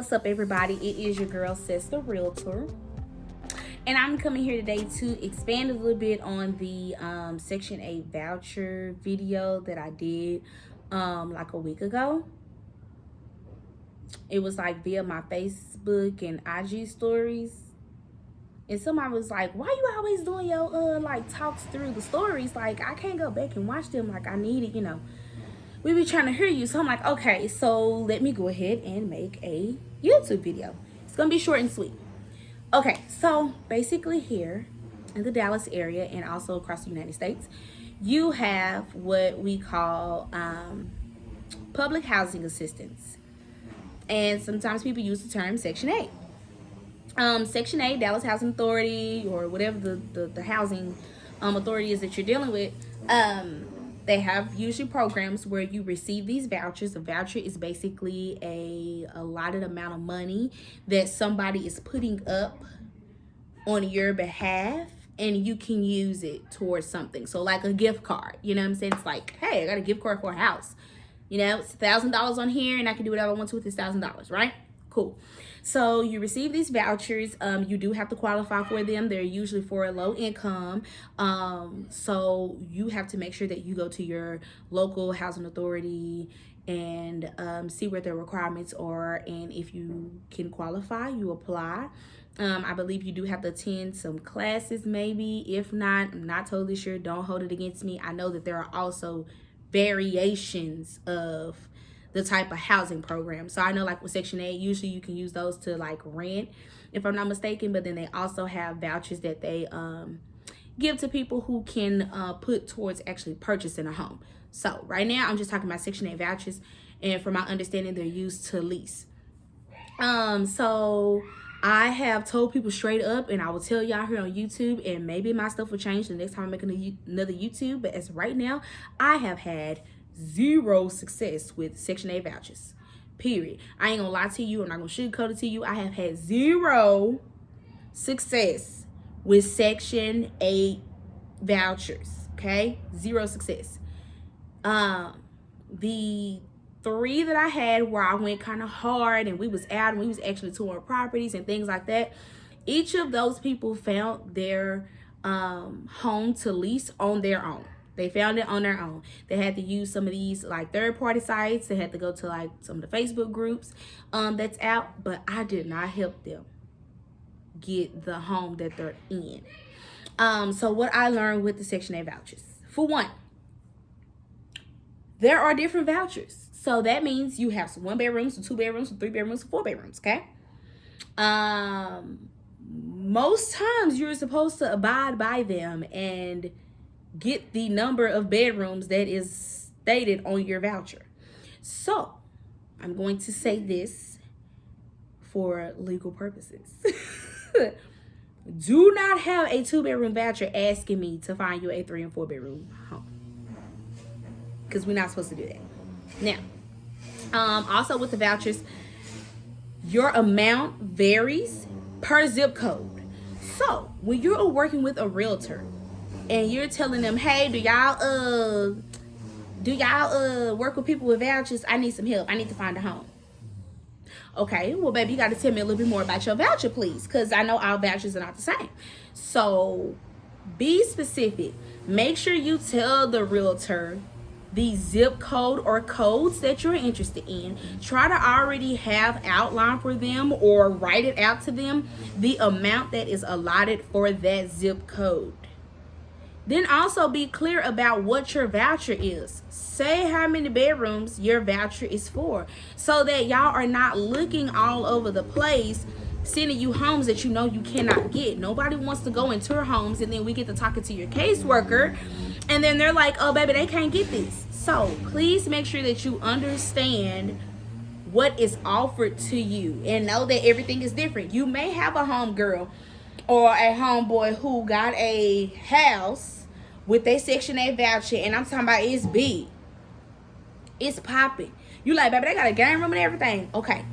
What's up, everybody? It is your girl, SestheRealtor. And I'm coming here today to expand a little bit on the Section 8 voucher video that I did like a week ago. It was like via my Facebook and IG stories. And somebody was like, why you always doing your like talks through the stories? Like, I can't go back and watch them. Like, I need it, you know. We be trying to hear you. So I'm like, okay, so let me go ahead and make a YouTube video. It's gonna be short and sweet. Okay, so basically here in the Dallas area and also across the United States, you have what we call public housing assistance. And sometimes people use the term Section 8. Section 8, Dallas Housing Authority, or whatever the housing authority is that you're dealing with, they have usually programs where you receive these vouchers. A voucher is basically a allotted amount of money that somebody is putting up on your behalf, and you can use it towards something. So like a gift card, you know what I'm saying? It's like, hey, I got a gift card for a house. You know, it's $1,000 on here, and I can do whatever I want to with this $1,000, right? Cool. So you receive these vouchers. You do have to qualify for them. They're usually for a low income. So you have to make sure that you go to your local housing authority and see what their requirements are. And if you can qualify, you apply. I believe you do have to attend some classes maybe. If not, I'm not totally sure. Don't hold it against me. I know that there are also variations of the type of housing program. So I know like with Section 8, usually you can use those to like rent, if I'm not mistaken, but then they also have vouchers that they give to people who can put towards actually purchasing a home. So right now I'm just talking about Section 8 vouchers, and from my understanding, they're used to lease. So I have told people straight up, and I will tell y'all here on YouTube, and maybe my stuff will change the next time I make another YouTube, but as of right now, I have had zero success with Section 8 vouchers, period. I ain't gonna lie to you. I'm not gonna sugarcoat it to you. I have had zero success with Section 8 vouchers, okay? Zero success. The 3 that I had where I went kind of hard and we was out and we was actually touring properties and things like that, each of those people found their home to lease on their own. They found it on their own. They had to use some of these like third-party sites. They had to go to like some of the Facebook groups that's out, but I did not help them get the home that they're in. So what I learned with the Section 8 vouchers, for one, there are different vouchers. So that means you have some 1 bedrooms, some 2 bedrooms, some 3 bedrooms, some 4 bedrooms, okay? Most times you're supposed to abide by them and get the number of bedrooms that is stated on your voucher. So I'm going to say this for legal purposes. Do not have a 2-bedroom voucher asking me to find you a 3 and 4 bedroom home, because we're not supposed to do that. Now, also with the vouchers, your amount varies per zip code. So when you're working with a realtor and you're telling them, hey, do y'all work with people with vouchers? I need some help. I need to find a home. Okay, well, baby, you got to tell me a little bit more about your voucher, please, because I know all vouchers are not the same. So be specific. Make sure you tell the realtor the zip code or codes that you're interested in. Try to already have outline for them or write it out to them the amount that is allotted for that zip code. Then also be clear about what your voucher is. Say how many bedrooms your voucher is for, so that y'all are not looking all over the place sending you homes that you know you cannot get. Nobody wants to go and tour homes and then we get to talking to your caseworker and then they're like, oh baby, they can't get this. So please make sure that you understand what is offered to you and know that everything is different. You may have a home girl or a homeboy who got a house with a Section 8 voucher, and I'm talking about it's big, it's popping. You like, baby, they got a game room and everything. Okay,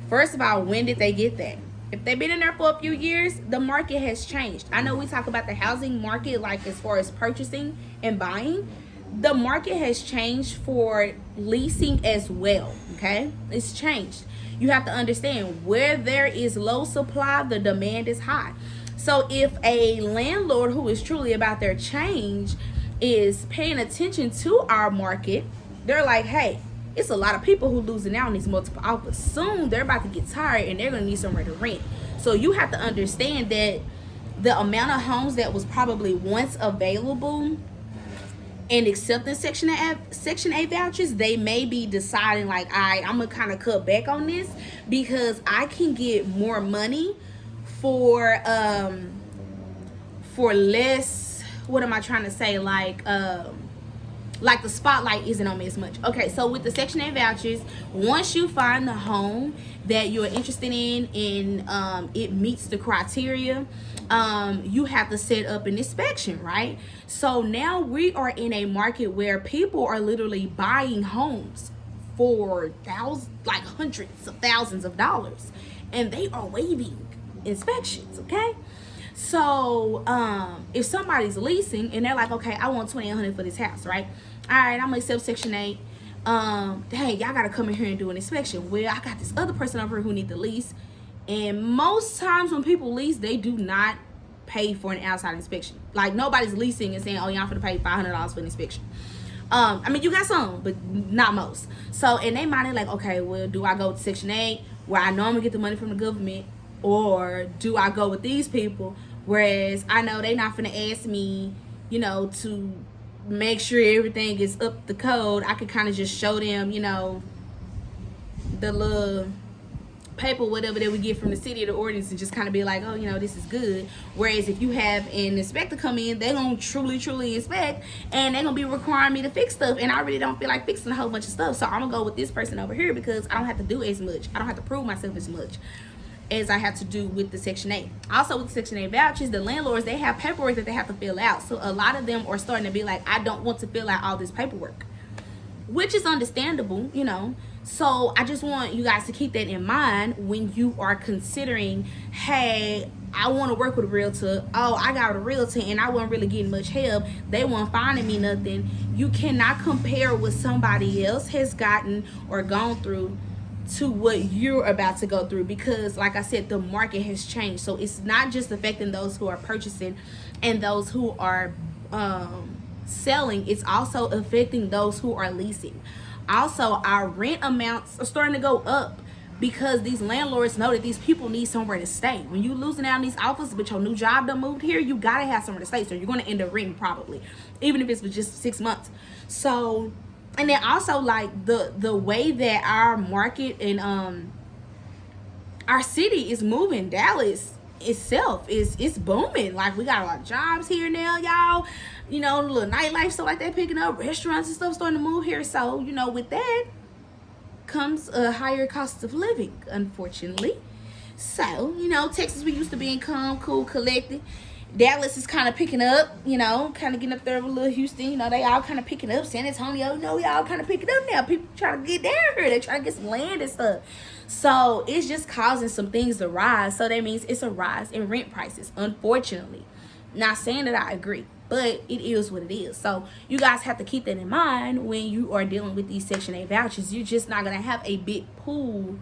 first of all, when did they get that? If they've been in there for a few years, the market has changed. I know we talk about the housing market, like as far as purchasing and buying. The market has changed for leasing as well, okay? It's changed. You have to understand, where there is low supply, the demand is high. So if a landlord who is truly about their change is paying attention to our market, they're like, hey, it's a lot of people who losing out on these multiple offers. Soon they're about to get tired and they're going to need somewhere to rent. So you have to understand that the amount of homes that was probably once available and accepting Section 8 vouchers, they may be deciding like, all right, I'm going to kind of cut back on this because I can get more money for less, what am I trying to say, like the spotlight isn't on me as much. Okay, so with the Section 8 vouchers, once you find the home that you're interested in and it meets the criteria, you have to set up an inspection, right? So now we are in a market where people are literally buying homes for hundreds of thousands of dollars, and they are waiving inspections. Okay, so if somebody's leasing and they're like, okay, I want $2,800 for this house, right? All right, I'm gonna accept Section 8. Hey, y'all gotta come in here and do an inspection. Well, I got this other person over here who need the lease, and most times when people lease, they do not pay for an outside inspection. Like, nobody's leasing and saying, oh, y'all gonna pay $500 for an inspection. I mean, you got some, but not most. So in their mind, they're like, okay, well, do I go with Section 8 where I know I'm gonna get the money from the government, or do I go with these people, whereas I know they're not gonna ask me, to make sure everything is up the code. I could kind of just show them, the little paper, whatever that we get from the city or the ordinance, and just kind of be like, oh, this is good. Whereas if you have an inspector come in, they're gonna truly inspect, and they're gonna be requiring me to fix stuff, and I really don't feel like fixing a whole bunch of stuff. So I'm gonna go with this person over here because I don't have to do as much. I don't have to prove myself as much as I have to do with the Section 8. Also with the Section 8 vouchers, the landlords, they have paperwork that they have to fill out. So a lot of them are starting to be like, I don't want to fill out all this paperwork, which is understandable, So I just want you guys to keep that in mind when you are considering, hey, I want to work with a realtor. Oh, I got a realtor and I wasn't really getting much help. They weren't finding me nothing. You cannot compare what somebody else has gotten or gone through to what you're about to go through, because like I said, the market has changed. So it's not just affecting those who are purchasing and those who are selling, it's also affecting those who are leasing. Also, our rent amounts are starting to go up because these landlords know that these people need somewhere to stay. When you losing out on these offers but your new job done moved here, you gotta have somewhere to stay. So you're gonna end up renting probably, even if it's for just 6 months. So, and then also like the way that our market and our city is moving, Dallas itself is booming. Like, we got a lot of jobs here now, y'all. The little nightlife stuff like that picking up, restaurants and stuff starting to move here. So, with that comes a higher cost of living, unfortunately. So, Texas, we used to be in calm, cool, collected. Dallas is kind of picking up, kind of getting up there with little Houston. They all kind of picking up. San Antonio, y'all kind of picking up now. People trying to get down here. They trying to get some land and stuff. So it's just causing some things to rise. So that means it's a rise in rent prices, unfortunately. Not saying that I agree, but it is what it is. So you guys have to keep that in mind when you are dealing with these Section 8 vouchers. You're just not going to have a big pool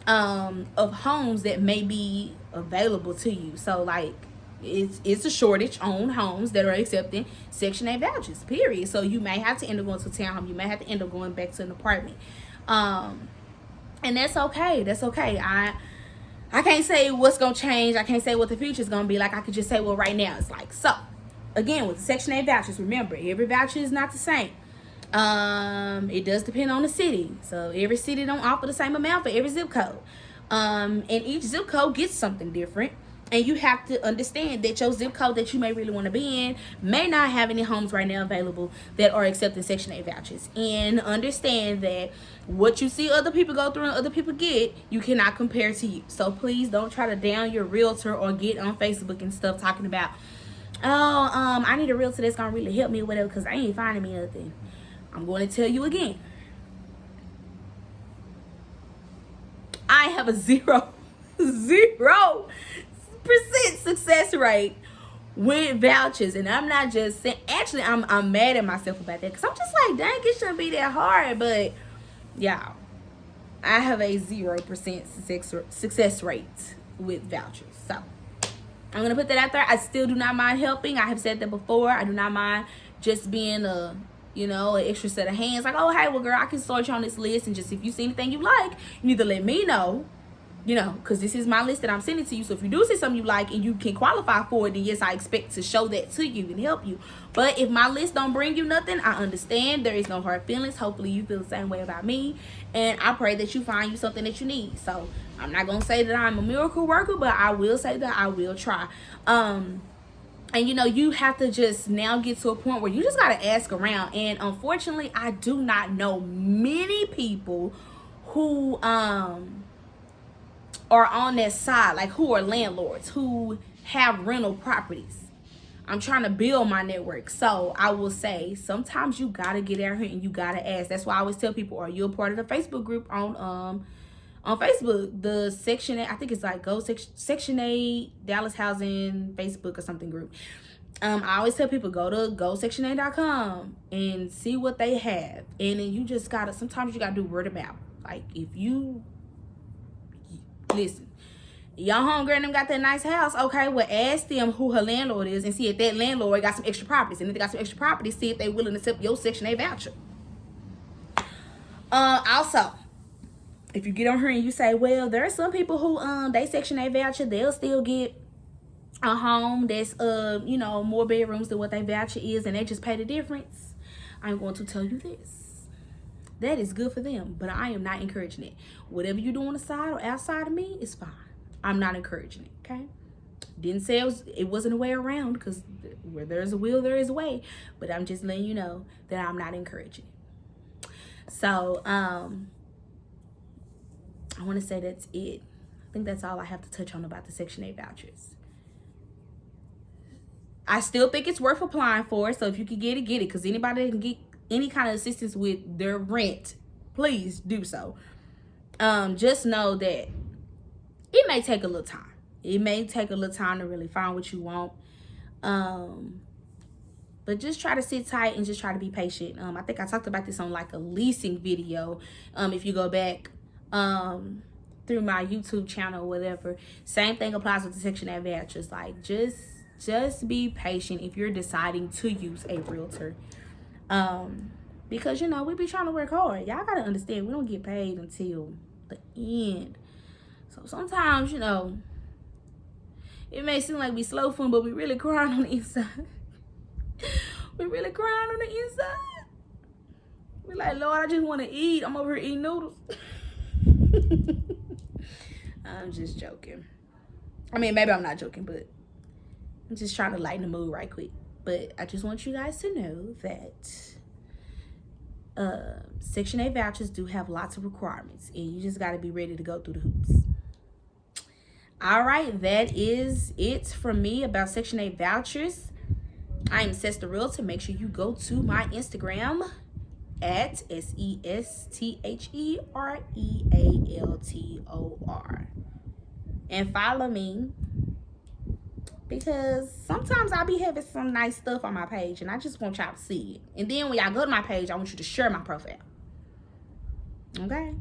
of homes that may be available to you. So like, it's a shortage on homes that are accepting Section 8 vouchers, period. So you may have to end up going to a townhome. You may have to end up going back to an apartment. And that's okay. That's okay. I can't say what's going to change. I can't say what the future is going to be like. I could just say, well, right now it's like. So, again, with the Section 8 vouchers, remember, every voucher is not the same. It does depend on the city. So, every city don't offer the same amount for every zip code. And each zip code gets something different. And you have to understand that your zip code that you may really want to be in may not have any homes right now available that are accepting Section 8 vouchers. And understand that what you see other people go through and other people get, you cannot compare to you. So please don't try to down your realtor or get on Facebook and stuff talking about, oh, I need a realtor that's going to really help me or whatever because I ain't finding me nothing. I'm going to tell you again. I have a 0% success rate with vouchers, and I'm not just saying. Actually, I'm mad at myself about that because I'm just like, dang, it shouldn't be that hard. But y'all, I have a 0% success rate with vouchers. So I'm gonna put that out there. I still do not mind helping. I have said that before. I do not mind just being an extra set of hands. Like, oh, hey, well, girl, I can sort you on this list, and just if you see anything you like, you need to let me know. Because this is my list that I'm sending to you. So if you do see something you like and you can qualify for it, then yes, I expect to show that to you and help you. But if my list don't bring you nothing, I understand. There is no hard feelings. Hopefully you feel the same way about me. And I pray that you find you something that you need. So I'm not going to say that I'm a miracle worker, but I will say that I will try. And you have to just now get to a point where you just got to ask around. And unfortunately, I do not know many people who are on that side, like who are landlords, who have rental properties. I'm trying to build my network. So I will say sometimes you gotta get out here and you gotta ask. That's why I always tell people, are you a part of the Facebook group on Facebook? The Section 8, I think it's like Section 8 Dallas Housing Facebook or something group. I always tell people, go to gosection8.com and see what they have. And then you just gotta, sometimes you gotta do word of mouth. Like if you listen, your homegirl and them got that nice house. Okay, well, ask them who her landlord is and see if that landlord got some extra properties. And if they got some extra properties, see if they willing to accept your Section 8 voucher. Also, if you get on here and you say, well, there are some people who they Section 8 voucher, they'll still get a home that's more bedrooms than what they voucher is, and they just pay the difference. I'm going to tell you this. That is good for them, but I am not encouraging it. Whatever you do on the side or outside of me is fine. I'm not encouraging it, okay? Didn't say it wasn't a way around, because where there's a will, there is a way. But I'm just letting you know that I'm not encouraging it. So, I want to say that's it. I think that's all I have to touch on about the Section 8 vouchers. I still think it's worth applying for. So if you can get it, get it. Because anybody that can get any kind of assistance with their rent, please do so. Just know that it may take a little time. It may take a little time to really find what you want. But just try to sit tight and just try to be patient. I think I talked about this on like a leasing video. If you go back through my YouTube channel or whatever, same thing applies with the Section 8 vouchers. Like just be patient if you're deciding to use a realtor. Because we be trying to work hard. Y'all gotta understand, we don't get paid until the end. So sometimes, it may seem like we slow fun, but we really crying on the inside. We really crying on the inside. We like, Lord, I just want to eat. I'm over here eating noodles. I'm just joking. I mean, maybe I'm not joking, but I'm just trying to lighten the mood right quick. But I just want you guys to know that Section 8 vouchers do have lots of requirements, and you just got to be ready to go through the hoops. All right, that is it from me about Section 8 vouchers. I am SestheRealtor. Make sure you go to my Instagram at SestheRealtor and follow me, because sometimes I'll be having some nice stuff on my page and I just want y'all to see it. And then when y'all go to my page, I want you to share my profile. Okay?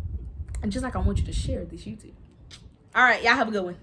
And just like I want you to share this YouTube. All right, y'all have a good one.